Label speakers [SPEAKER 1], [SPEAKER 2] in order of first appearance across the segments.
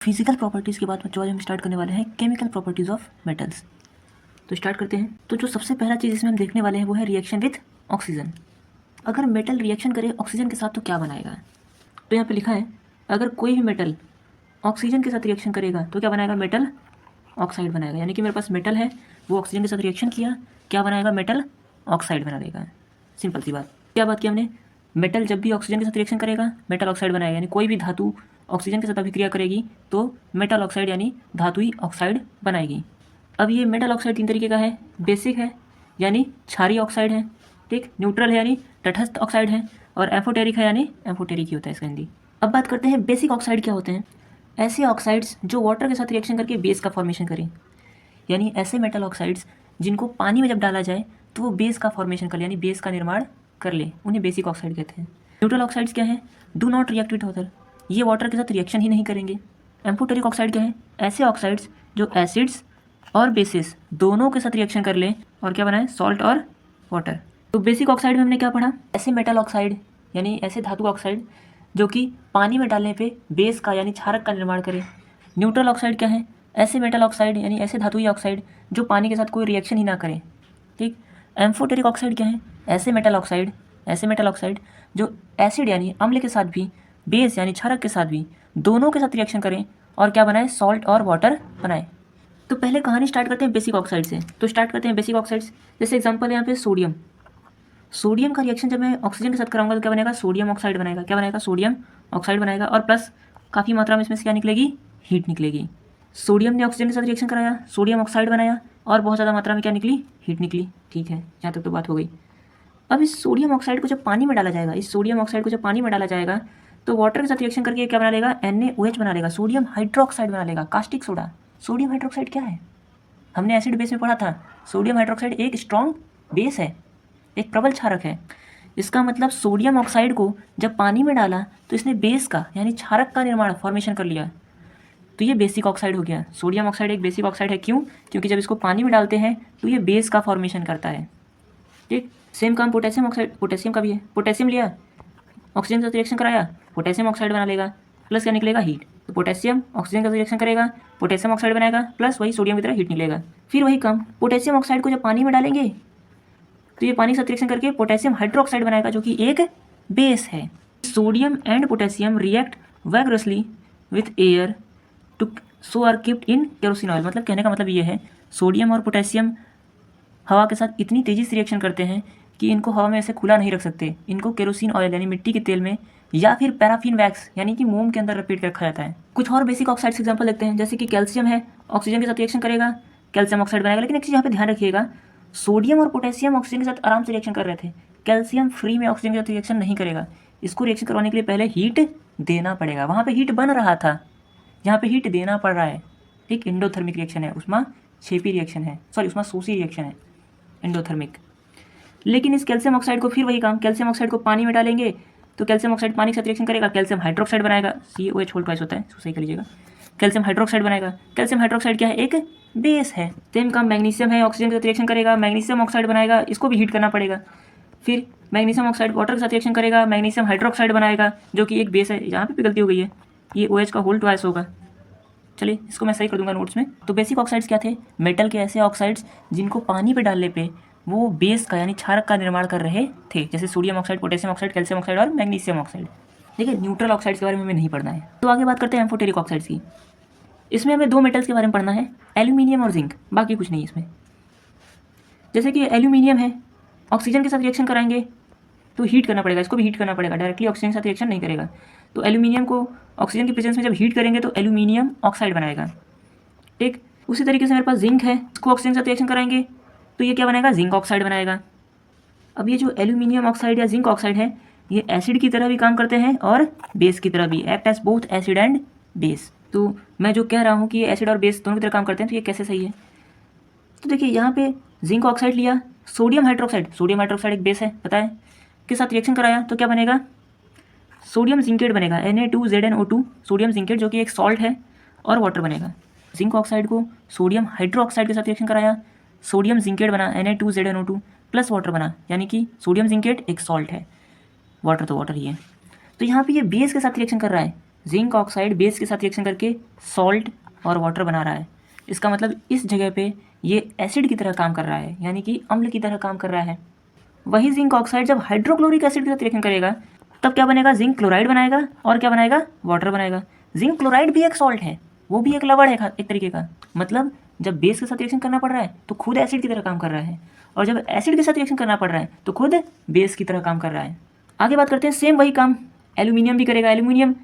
[SPEAKER 1] Physical properties के बाद बच्चों आज हम स्टार्ट करने वाले हैं केमिकल प्रॉपर्टीज़ ऑफ मेटल्स। तो स्टार्ट करते हैं। तो जो सबसे पहला चीज़ इसमें हम देखने वाले हैं वो है रिएक्शन विथ ऑक्सीजन। अगर मेटल रिएक्शन करे ऑक्सीजन के साथ तो क्या बनाएगा। तो यहाँ पे लिखा है अगर कोई भी मेटल ऑक्सीजन के साथ रिएक्शन करेगा तो क्या बनाएगा, मेटल ऑक्साइड बनाएगा। यानी कि मेरे पास मेटल है, वो ऑक्सीजन के साथ रिएक्शन किया, क्या बनाएगा, मेटल ऑक्साइड बना देगा। सिंपल सी बात। क्या बात की हमने, मेटल जब भी ऑक्सीजन के साथ रिएक्शन करेगा मेटल ऑक्साइड बनाएगा। यानी कोई भी धातु ऑक्सीजन के साथ अभिक्रिया करेगी तो मेटल ऑक्साइड यानी धातुई ऑक्साइड बनाएगी। अब ये मेटल ऑक्साइड तीन तरीके का है, बेसिक है यानी क्षारीय ऑक्साइड है, ठीक, न्यूट्रल है यानी तटस्थ ऑक्साइड है, और एम्फोटेरिक है यानी एम्फोटेरिक ही होता है इसका हिंदी। अब बात करते हैं बेसिक ऑक्साइड क्या होते हैं। ऐसे ऑक्साइड्स जो वाटर के साथ रिएक्शन करके बेस का फॉर्मेशन करें, यानी ऐसे मेटल ऑक्साइड्स जिनको पानी में जब डाला जाए तो वो बेस का फॉर्मेशन कर ले, यानी बेस का निर्माण कर ले, उन्हें बेसिक ऑक्साइड कहते हैं। न्यूट्रल ऑक्साइड्स क्या है, do not react with water, ये वाटर के साथ रिएक्शन ही नहीं करेंगे। एम्फोटेरिक ऑक्साइड क्या है, ऐसे ऑक्साइड्स जो एसिड्स और बेसिस दोनों के साथ रिएक्शन कर ले और क्या बनाए, सॉल्ट और वाटर। तो बेसिक ऑक्साइड में हमने क्या पढ़ा, ऐसे मेटल ऑक्साइड यानी ऐसे धातु ऑक्साइड जो कि पानी में डालने पे बेस का यानी क्षारक का निर्माण करे। न्यूट्रल ऑक्साइड क्या है, ऐसे मेटल ऑक्साइड यानी ऐसे धातुई ऑक्साइड जो पानी के साथ कोई रिएक्शन ही ना करें, ठीक। एम्फोटेरिक ऑक्साइड क्या है, ऐसे मेटल ऑक्साइड जो एसिड यानी अम्ल के साथ भी, बेस यानी क्षारक के साथ भी, दोनों के साथ रिएक्शन करें और क्या बनाए, सॉल्ट और वाटर बनाए। तो पहले कहानी स्टार्ट करते हैं बेसिक ऑक्साइड से। तो स्टार्ट करते हैं बेसिक ऑक्साइड्स। जैसे एग्जांपल है यहाँ पे सोडियम का रिएक्शन जब मैं ऑक्सीजन के साथ कराऊंगा तो क्या बनेगा, सोडियम ऑक्साइड बनेगा। क्या बनेगा, सोडियम ऑक्साइड बनेगा, और प्लस काफ़ी मात्रा में इसमें से क्या निकलेगी, हीट निकलेगी। सोडियम ने ऑक्सीजन के साथ रिएक्शन कराया, सोडियम ऑक्साइड बनाया, और बहुत ज़्यादा मात्रा में क्या निकली, हीट निकली। ठीक है, यहाँ तक तो बात हो गई। अब इस सोडियम ऑक्साइड को जब पानी में डाला जाएगा, तो वाटर के साथ रिएक्शन करके क्या बना लेगा, NaOH बना लेगा, सोडियम हाइड्रोक्साइड बना लेगा, कास्टिक सोडा। सोडियम हाइड्रोक्साइड क्या है, हमने एसिड बेस में पढ़ा था, सोडियम हाइड्रोक्साइड एक स्ट्रॉन्ग बेस है, एक प्रबल क्षारक है। इसका मतलब सोडियम ऑक्साइड को जब पानी में डाला तो इसने बेस का यानी क्षारक का निर्माण फॉर्मेशन कर लिया, तो ये बेसिक ऑक्साइड हो गया। सोडियम ऑक्साइड एक बेसिक ऑक्साइड है, क्यों, क्योंकि जब इसको पानी में डालते हैं तो ये बेस का फॉर्मेशन करता है, ठीक। सेम काम पोटेशियम ऑक्साइड, पोटेशियम का भी है। पोटेशियम लिया, ऑक्सीजन के साथ रिएक्शन कराया, पोटेशियम ऑक्साइड बना लेगा, प्लस क्या निकलेगा, हीट। तो पोटेशियम ऑक्सीजन के साथ रिएक्शन करेगा, पोटेशियम ऑक्साइड बनाएगा, प्लस वही सोडियम की तरह हीट निकलेगा। फिर वही काम, पोटेशियम ऑक्साइड को जब पानी में डालेंगे तो ये पानी के साथ रिएक्शन करके पोटेशियम हाइड्रोक्साइड बनाएगा जो कि एक बेस है। Sodium and potassium react vigorously with air too so are kept in kerosene oil. मतलब कहने का मतलब ये है, सोडियम और पोटेशियम हवा के साथ इतनी तेज़ी से रिएक्शन करते हैं कि इनको हवा में ऐसे खुला नहीं रख सकते, इनको केरोसिन ऑयल यानी मिट्टी के तेल में या फिर पैराफिन वैक्स यानी कि मोम के अंदर लपेट कर रखा जाता है। कुछ और बेसिक ऑक्साइड्स एग्जांपल देखते हैं। जैसे कि कैल्शियम है, ऑक्सीजन के साथ रिएक्शन करेगा, कैल्शियम ऑक्साइड बनाएगा। लेकिन एक चीज़ यहाँ पे ध्यान रखिएगा, सोडियम और पोटेशियम ऑक्सीजन के साथ आराम से रिएक्शन कर रहे थे, कैल्शियम फ्री में ऑक्सीजन के साथ रिएक्शन नहीं करेगा। इसको रिएक्शन करवाने के लिए पहले हीट देना पड़ेगा। वहाँ पे हीट बन रहा था, यहाँ पे हीट देना पड़ रहा है, एक एंडोथर्मिक रिएक्शन है, उष्मा क्षेपी रिएक्शन है, सॉरी उष्मा शोषी रिएक्शन है, एंडोथर्मिक। लेकिन इस कैल्शियम ऑक्साइड को फिर वही काम, कैल्शियम ऑक्साइड को पानी में डालेंगे तो कैल्शियम ऑक्साइड पानी के साथ रिएक्शन करेगा, कैल्शियम हाइड्रोक्साइड बनाएगा, COH होल ट्वाइस होता है, सही कर लीजिएगा। कैल्शियम हाइड्रोक्साइड बनाएगा, कैल्शियम हाइड्रोक्साइड क्या है, एक बेस है। सेम काम मैग्नीशियम है, ऑक्सीजन के साथ रिएक्शन करेगा, मैग्नीशियम ऑक्साइड बनाएगा, इसको भी हीट करना पड़ेगा। फिर मैग्नीशियम ऑक्साइड वाटर के साथ रिएक्शन करेगा, मैग्नीशियम हाइड्रोक्साइड बनाएगा जो कि एक बेस है। यहाँ पे भी गलती हो गई है, ये OH का होल ट्वाइस होगा। चलिए इसको मैं सही कर दूंगा नोट्स में। तो बेसिक ऑक्साइड्स क्या थे, मेटल के ऐसे ऑक्साइड्स जिनको पानी पे डालने पे वो बेस का यानी क्षारक का निर्माण कर रहे थे, जैसे sodium oxide, potassium oxide, calcium oxide और मैग्नीशियम ऑक्साइड। देखिए न्यूट्रल ऑक्साइड्स के बारे में हमें नहीं पढ़ना है। तो आगे बात करते हैं एम्फोटेरिक ऑक्साइड्स की। इसमें हमें दो मेटल्स के बारे में पढ़ना है, एल्यूमिनियम और जिंक, बाकी कुछ नहीं इसमें। जैसे कि एल्यूमिनियम है, ऑक्सीजन के साथ रिएक्शन कराएंगे तो हीट करना पड़ेगा, इसको भी हीट करना पड़ेगा, डायरेक्टली ऑक्सीजन के साथ रिएक्शन नहीं करेगा। तो एल्यूमिनियम को ऑक्सीजन की प्रेजेंस में जब हीट करेंगे तो एल्यूमिनियम ऑक्साइड बनाएगा, ठीक। उसी तरीके से मेरे पास जिंक है, इसको ऑक्सीजन के साथ रिएक्शन कराएंगे तो ये क्या बनाएगा, जिंक ऑक्साइड बनाएगा। अब ये जो एल्यूमिनियम ऑक्साइड या जिंक ऑक्साइड है, ये एसिड की तरह भी काम करते हैं और बेस की तरह भी, act as both acid and base. तो मैं जो कह रहा हूँ कि ये एसिड और बेस दोनों की तरह काम करते हैं, तो ये कैसे सही है। तो देखिए यहाँ पे जिंक ऑक्साइड लिया, सोडियम हाइड्रोक्साइड एक बेस है, पता है, के साथ रिएक्शन कराया तो क्या बनेगा, सोडियम जिंकेट बनेगा, Na2ZnO2, सोडियम जिंकेट जो कि एक सॉल्ट है, और वाटर बनेगा। जिंक ऑक्साइड को सोडियम हाइड्रोक्साइड के साथ रिएक्शन कराया, सोडियम जिंकेट बना, Na2ZnO2 प्लस वाटर बना, यानी कि सोडियम जिंकेट एक सॉल्ट है, वाटर तो वाटर ही है। तो यहाँ पे ये बेस के साथ रिएक्शन कर रहा है, जिंक ऑक्साइड बेस के साथ रिएक्शन करके सॉल्ट और वाटर बना रहा है। इसका मतलब इस जगह पे ये एसिड की तरह काम कर रहा है, यानी कि अम्ल की तरह काम कर रहा है। वही जिंक ऑक्साइड जब हाइड्रोक्लोरिक एसिड के साथ रिएक्शन करेगा तब क्या बनेगा, जिंक क्लोराइड बनाएगा और क्या बनाएगा, वाटर बनाएगा। जिंक क्लोराइड भी एक सॉल्ट है, वो भी एक लवण है एक तरीके का। मतलब जब बेस के साथ रिएक्शन करना पड़ रहा है तो खुद एसिड की तरह काम कर रहा है, और जब एसिड के साथ रिएक्शन करना पड़ रहा है तो खुद बेस की तरह काम कर रहा है। आगे बात करते हैं, सेम वही काम एल्यूमिनियम भी करेगा। एल्यूमिनियम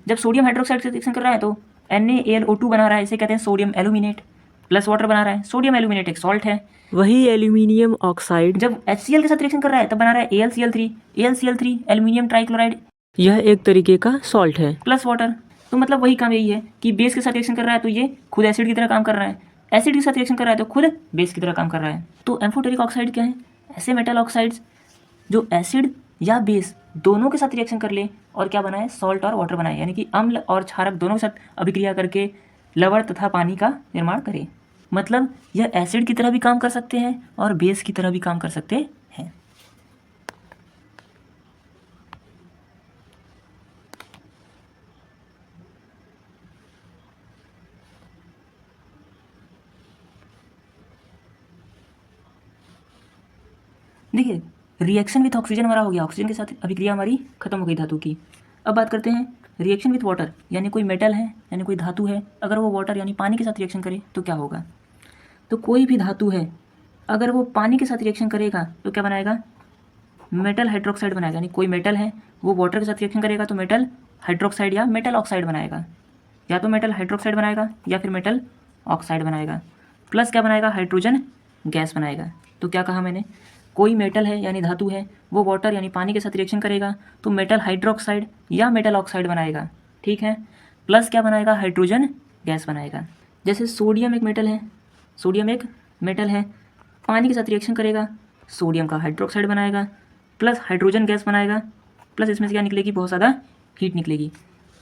[SPEAKER 1] जब सोडियम हाइड्रोक्साइड से रिएक्शन कर रहा है तो NaAlO2 बना रहा है, इसे कहते हैं सोडियम एल्यूमिनेट, प्लस वाटर बना रहा है। सोडियम एल्यूमिनेट एक सॉल्ट है। वही एल्यूमिनियम ऑक्साइड जब HCl के साथ रिएक्शन कर रहा है तब बना रहा है AlCl3। AlCl3 एल्यूमिनियम ट्राइक्लोराइड, यह एक तरीके का सॉल्ट है, प्लस वाटर। तो मतलब वही काम यही है कि बेस के साथ रिएक्शन कर रहा है तो ये खुद एसिड की तरह काम कर रहा है, एसिड के साथ रिएक्शन कर रहा है तो खुद बेस की तरह काम कर रहा है। तो एम्फोटेरिक ऑक्साइड क्या है, ऐसे मेटल ऑक्साइड्स जो एसिड या बेस दोनों के साथ रिएक्शन कर ले और क्या बनाए, सॉल्ट और वाटर बनाए, यानी कि अम्ल और क्षारक दोनों के साथ अभिक्रिया करके लवण तथा पानी का निर्माण करे। मतलब यह एसिड की तरह भी काम कर सकते हैं और बेस की तरह भी काम कर सकते हैं। देखिए, रिएक्शन विथ ऑक्सीजन हमारा हो गया, ऑक्सीजन के साथ अभिक्रिया हमारी खत्म हो गई धातु की। अब बात करते हैं रिएक्शन विथ वाटर, यानी कोई मेटल है यानी कोई धातु है, अगर वो वाटर यानी पानी के साथ रिएक्शन करे तो क्या होगा। तो कोई भी धातु है अगर वो पानी के साथ रिएक्शन करेगा तो क्या बनाएगा, मेटल हाइड्रोक्साइड बनाएगा। यानी कोई मेटल है वो वाटर के साथ रिएक्शन करेगा तो मेटल हाइड्रोक्साइड या मेटल ऑक्साइड बनाएगा, या तो मेटल हाइड्रोक्साइड बनाएगा या फिर मेटल ऑक्साइड बनाएगा। प्लस क्या बनाएगा, हाइड्रोजन गैस बनाएगा। तो क्या कहा मैंने, कोई मेटल है यानी धातु है वो वाटर यानी पानी के साथ रिएक्शन करेगा तो मेटल हाइड्रोक्साइड या मेटल ऑक्साइड बनाएगा, ठीक है। प्लस क्या बनाएगा, हाइड्रोजन गैस बनाएगा। जैसे सोडियम एक मेटल है, सोडियम एक मेटल है, पानी के साथ रिएक्शन करेगा, सोडियम का हाइड्रोक्साइड बनाएगा, प्लस हाइड्रोजन गैस बनाएगा, प्लस इसमें से क्या निकलेगी, बहुत ज़्यादा हीट निकलेगी।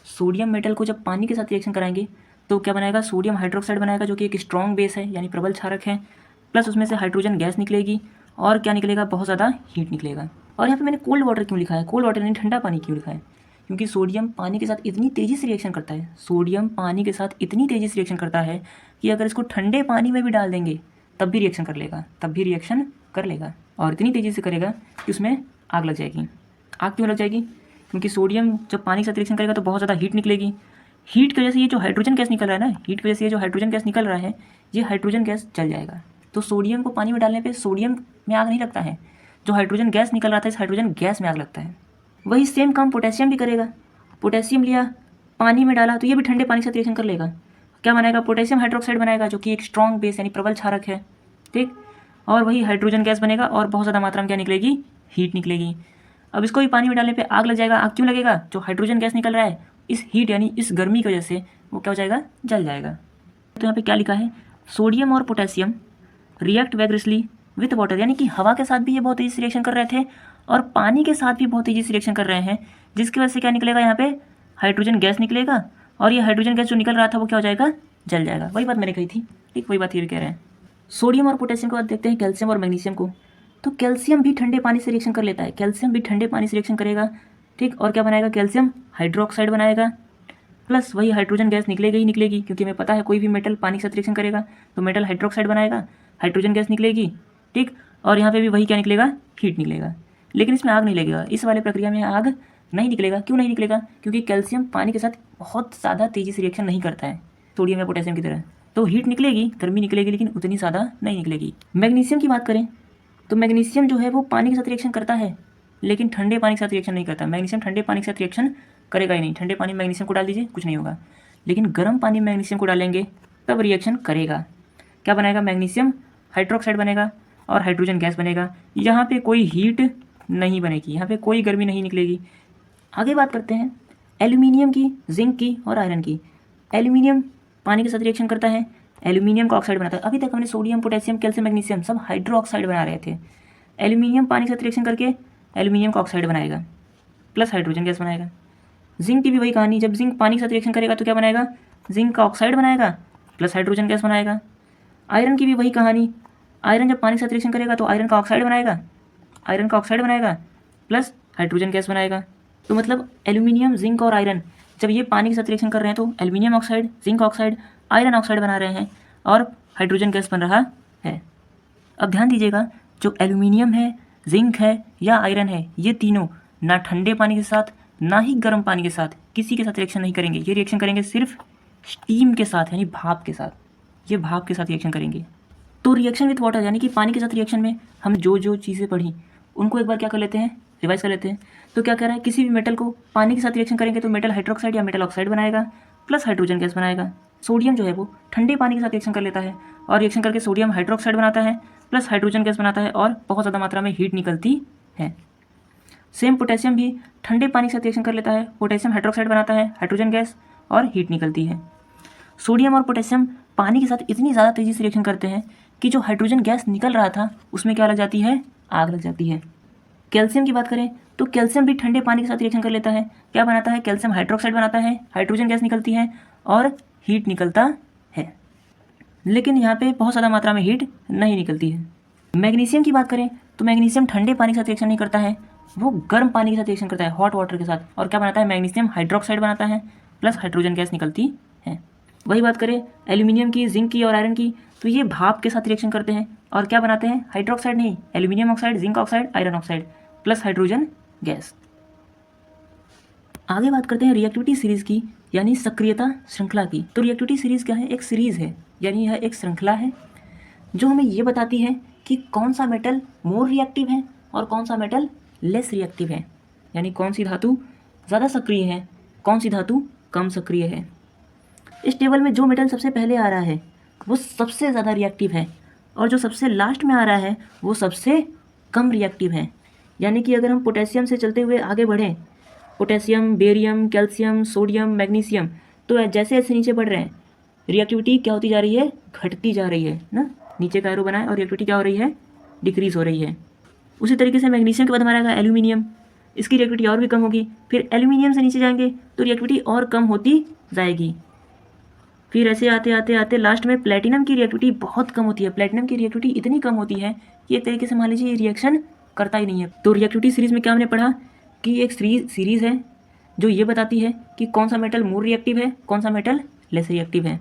[SPEAKER 1] सोडियम मेटल को जब पानी के साथ रिएक्शन कराएंगे तो क्या बनाएगा, सोडियम हाइड्रोक्साइड बनाएगा जो कि एक स्ट्रॉन्ग बेस है यानी प्रबल क्षारक है, प्लस उसमें से हाइड्रोजन गैस निकलेगी और क्या निकलेगा, बहुत ज़्यादा हीट निकलेगा। और यहाँ पे मैंने कोल्ड वाटर क्यों लिखा है, कोल्ड वाटर यानी ठंडा पानी क्यों लिखा है, क्योंकि सोडियम पानी के साथ इतनी तेज़ी से रिएक्शन करता है, सोडियम पानी के साथ इतनी तेज़ी से रिएक्शन करता है कि अगर इसको ठंडे पानी में भी डाल देंगे तब भी रिएक्शन कर लेगा, तब भी रिएक्शन कर लेगा, और इतनी तेज़ी से करेगा कि उसमें आग लग जाएगी। आग क्यों लग जाएगी, क्योंकि सोडियम जब पानी के साथ रिएक्शन करेगा तो बहुत ज़्यादा हीट निकलेगी। हीट की वजह से ये जो हाइड्रोजन गैस निकल रहा है ना, हीट की वजह से ये जो हाइड्रोजन गैस निकल रहा है ये हाइड्रोजन गैस जल जाएगा। तो सोडियम को पानी में डालने पे सोडियम में आग नहीं लगता है, जो हाइड्रोजन गैस निकल रहा था इस हाइड्रोजन गैस में आग लगता है। वही सेम काम पोटेशियम भी करेगा, पोटेशियम लिया पानी में डाला तो ये भी ठंडे पानी से रिएक्शन कर लेगा, क्या बनाएगा, पोटेशियम हाइड्रोक्साइड बनाएगा जो कि एक स्ट्रॉन्ग बेस यानी प्रबल क्षारक है, ठीक। और वही हाइड्रोजन गैस बनेगा और बहुत ज़्यादा मात्रा में क्या निकलेगी, हीट निकलेगी। अब इसको भी पानी में डालने पे आग लग जाएगा। आग क्यों लगेगा, जो हाइड्रोजन गैस निकल रहा है इस हीट यानी इस गर्मी की वजह से वो क्या हो जाएगा, जल जाएगा। तो यहाँ पे क्या लिखा है, सोडियम और potassium react vigorously with water, यानी कि हवा के साथ भी ये बहुत तेज़ी से रिएक्शन कर रहे थे और पानी के साथ भी बहुत तेज़ी से रिएक्शन कर रहे हैं, जिसकी वजह से क्या निकलेगा, यहाँ पे हाइड्रोजन गैस निकलेगा और ये हाइड्रोजन गैस जो निकल रहा था वो क्या हो जाएगा, जल जाएगा। वही बात मैंने कही थी, ठीक, वही बात ये भी कह रहे हैं। सोडियम और पोटेशियम के बाद देखते हैं कैल्शियम और मैग्नीशियम को। तो कैल्शियम भी ठंडे पानी से रिएक्शन कर लेता है, कैल्शियम भी ठंडे पानी से रिएक्शन करेगा, ठीक। और क्या बनाएगा, कैल्शियम हाइड्रोक्साइड बनाएगा, प्लस वही हाइड्रोजन गैस निकलेगी ही निकलेगी, क्योंकि हमें पता है कोई भी मेटल पानी के साथ रिएक्शन करेगा तो मेटल हाइड्रोक्साइड बनाएगा, हाइड्रोजन गैस निकलेगी, ठीक। और यहाँ पे भी वही क्या निकलेगा, हीट निकलेगा। लेकिन इसमें आग नहीं लगेगा, इस वाले प्रक्रिया में आग नहीं निकलेगा। क्यों नहीं निकलेगा, क्योंकि कैल्शियम पानी के साथ बहुत ज़्यादा तेज़ी से रिएक्शन नहीं करता है सोडियम या पोटेशियम की तरह। तो हीट निकलेगी, गर्मी निकलेगी, लेकिन उतनी ज़्यादा नहीं निकलेगी। मैग्नीशियम की बात करें तो मैग्नीशियम जो है वो पानी के साथ रिएक्शन करता है, लेकिन ठंडे पानी के साथ रिएक्शन नहीं करता। मैग्नीशियम ठंडे पानी के साथ रिएक्शन करेगा ही नहीं, ठंडे पानी में मैग्नीशियम को डाल दीजिए कुछ नहीं होगा, लेकिन गर्म पानी में मैग्नीशियम को डालेंगे तब रिएक्शन करेगा। क्या बनाएगा, मैग्नीशियम हाइड्रोक्साइड बनेगा और हाइड्रोजन गैस बनेगा। यहाँ पे कोई हीट नहीं बनेगी, यहाँ पे कोई गर्मी नहीं निकलेगी। आगे बात करते हैं एल्यूमिनियम की, जिंक की और आयरन की। एल्यूमिनियम पानी के साथ रिएक्शन करता है, एल्यूमिनियम का ऑक्साइड बनाता है। अभी तक हमने सोडियम, पोटेशियम, कैल्शियम, मैग्नीशियम सब हाइड्रो ऑक्साइड बना रहे थे। एल्यूमिनियम पानी के साथ रिएक्शन करके एल्यूमिनियम का ऑक्साइड बनाएगा, प्लस हाइड्रोजन गैस बनाएगा। जिंक की भी वही कहानी, जब जिंक पानी के साथ रिएक्शन करेगा तो क्या बनाएगा, जिंक का ऑक्साइड बनाएगा प्लस हाइड्रोजन गैस बनाएगा। आयरन की भी वही कहानी, आयरन जब पानी के साथ रिएक्शन करेगा तो आयरन का ऑक्साइड बनाएगा, आयरन का ऑक्साइड बनाएगा प्लस हाइड्रोजन गैस बनाएगा। तो मतलब एल्यूमिनियम, जिंक और आयरन जब ये पानी के साथ रिएक्शन कर रहे हैं तो aluminium oxide, zinc oxide, iron oxide बना रहे हैं और हाइड्रोजन गैस बन रहा है। अब ध्यान दीजिएगा, जो एल्यूमिनियम है, जिंक है या आयरन है, ये तीनों ना ठंडे पानी के साथ ना ही गर्म पानी के साथ किसी के साथ रिएक्शन नहीं करेंगे। ये रिएक्शन करेंगे सिर्फ स्टीम के साथ, यानी भाप के साथ। ये भाप के साथ रिएक्शन करेंगे। तो रिएक्शन विथ वाटर यानी कि पानी के साथ रिएक्शन में हम जो जो चीज़ें पढ़ी उनको एक बार क्या कर लेते हैं, रिवाइज कर लेते हैं। तो क्या कह रहा है, किसी भी मेटल को पानी के साथ रिएक्शन करेंगे तो मेटल हाइड्रोक्साइड या मेटल ऑक्साइड बनाएगा प्लस हाइड्रोजन गैस बनाएगा। सोडियम जो है वो ठंडे पानी के साथ रिएक्शन कर लेता है और रिएक्शन करके सोडियम हाइड्रोक्साइड बनाता है प्लस हाइड्रोजन गैस बनाता है और बहुत ज़्यादा मात्रा में हीट निकलती है। सेम पोटेशियम भी ठंडे पानी के साथ रिएक्शन कर लेता है, पोटेशियम हाइड्रोक्साइड बनाता है, हाइड्रोजन गैस और हीट निकलती है। सोडियम और पोटेशियम पानी के साथ इतनी ज़्यादा तेज़ी से रिएक्शन करते हैं कि जो हाइड्रोजन गैस निकल रहा था उसमें क्या लग जाती है, आग लग जाती है। कैल्शियम की बात करें तो कैल्शियम भी ठंडे पानी के साथ रिएक्शन कर लेता है, क्या बनाता है, कैल्शियम हाइड्रोक्साइड बनाता है, हाइड्रोजन गैस निकलती है और हीट निकलता है। लेकिन यहाँ पे बहुत ज़्यादा मात्रा में हीट नहीं निकलती है। मैग्नीशियम की बात करें तो मैग्नीशियम ठंडे पानी के साथ रिएक्शन नहीं करता है, वो गर्म पानी के साथ रिएक्शन करता है, हॉट वाटर के साथ, और क्या बनाता है, मैग्नीशियम हाइड्रोक्साइड बनाता है प्लस हाइड्रोजन गैस निकलती है। वही बात करें एल्यूमिनियम की, जिंक की और आयरन की, तो ये भाप के साथ रिएक्शन करते हैं और क्या बनाते हैं, हाइड्रोक्साइड नहीं, aluminium oxide, zinc oxide, iron oxide plus hydrogen gas. आगे बात करते हैं रिएक्टिविटी सीरीज की, यानी सक्रियता श्रृंखला की। तो रिएक्टिविटी सीरीज क्या है, एक सीरीज है, यानी यह एक श्रृंखला है जो हमें ये बताती है कि कौन सा मेटल मोर रिएक्टिव है और कौन सा मेटल लेस रिएक्टिव है, यानी कौन सी धातु ज़्यादा सक्रिय है, कौन सी धातु कम सक्रिय है। इस टेबल में जो मेटल सबसे पहले आ रहा है वो सबसे ज़्यादा रिएक्टिव है और जो सबसे लास्ट में आ रहा है वो सबसे कम रिएक्टिव है। यानी कि अगर हम पोटेशियम से चलते हुए आगे बढ़ें, potassium, barium, calcium, sodium, magnesium, तो जैसे जैसे नीचे बढ़ रहे हैं रिएक्टिविटी क्या होती जा रही है, घटती जा रही है ना। नीचे का एरो बनाए और रिएक्टिविटी क्या हो रही है, डिक्रीज हो रही है। उसी तरीके से मैग्नीशियम के बाद हमारा आएगा एल्यूमिनियम, इसकी रिएक्टिविटी और भी कम होगी। फिर एल्यूमिनियम से नीचे जाएंगे तो रिएक्टिविटी और कम होती जाएगी। फिर ऐसे आते आते आते लास्ट में प्लेटिनम की रिएक्टिविटी बहुत कम होती है। प्लेटिनम की रिएक्टिविटी इतनी कम होती है कि एक तरीके से मान लीजिए ये रिएक्शन करता ही नहीं है। तो रिएक्टिविटी सीरीज में क्या हमने पढ़ा कि एक सीरीज है जो ये बताती है कि कौन सा मेटल मोर रिएक्टिव है, कौन सा मेटल लेस रिएक्टिव है।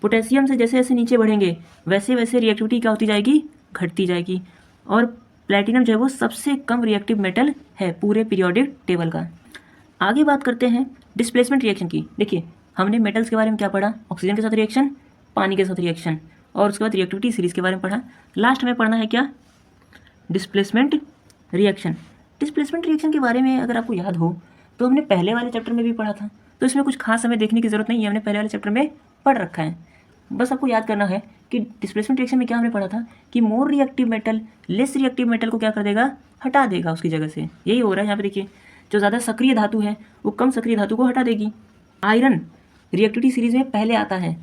[SPEAKER 1] पोटेशियम से जैसे जैसे नीचे बढ़ेंगे वैसे वैसे रिएक्टिविटी क्या होती जाएगी, घटती जाएगी। और प्लेटिनम जो है वो सबसे कम रिएक्टिव मेटल है पूरे पीरियोडिक टेबल का। आगे बात करते हैं डिस्प्लेसमेंट रिएक्शन की। देखिए हमने मेटल्स के बारे में क्या पढ़ा, ऑक्सीजन के साथ रिएक्शन, पानी के साथ रिएक्शन, और उसके बाद रिएक्टिविटी सीरीज के बारे में पढ़ा। लास्ट में पढ़ना है क्या, डिस्प्लेसमेंट रिएक्शन। डिस्प्लेसमेंट रिएक्शन के बारे में अगर आपको याद हो तो हमने पहले वाले चैप्टर में भी पढ़ा था, तो इसमें कुछ खास हमें देखने की ज़रूरत नहीं है, हमने पहले वाले चैप्टर में पढ़ रखा है। बस आपको याद करना है कि डिस्प्लेसमेंट रिएक्शन में क्या हमने पढ़ा था कि more reactive metal less reactive metal को क्या कर देगा, हटा देगा उसकी जगह से। यही हो रहा है यहाँ पे। देखिए जो ज़्यादा सक्रिय धातु है वो कम सक्रिय धातु को हटा देगी। आयरन रिएक्टिविटी सीरीज में पहले आता है,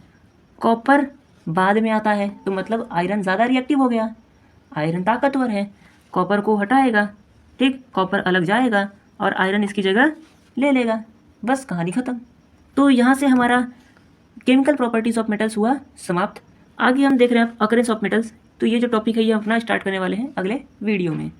[SPEAKER 1] कॉपर बाद में आता है, तो मतलब आयरन ज़्यादा रिएक्टिव हो गया। आयरन ताकतवर है, कॉपर को हटाएगा, ठीक, कॉपर अलग जाएगा और आयरन इसकी जगह ले लेगा। बस कहानी ख़त्म। तो यहाँ से हमारा केमिकल प्रॉपर्टीज़ ऑफ मेटल्स हुआ समाप्त। आगे हम देख रहे हैं अकरेंस ऑफ मेटल्स। तो ये जो टॉपिक है ये अपना स्टार्ट करने वाले हैं अगले वीडियो में।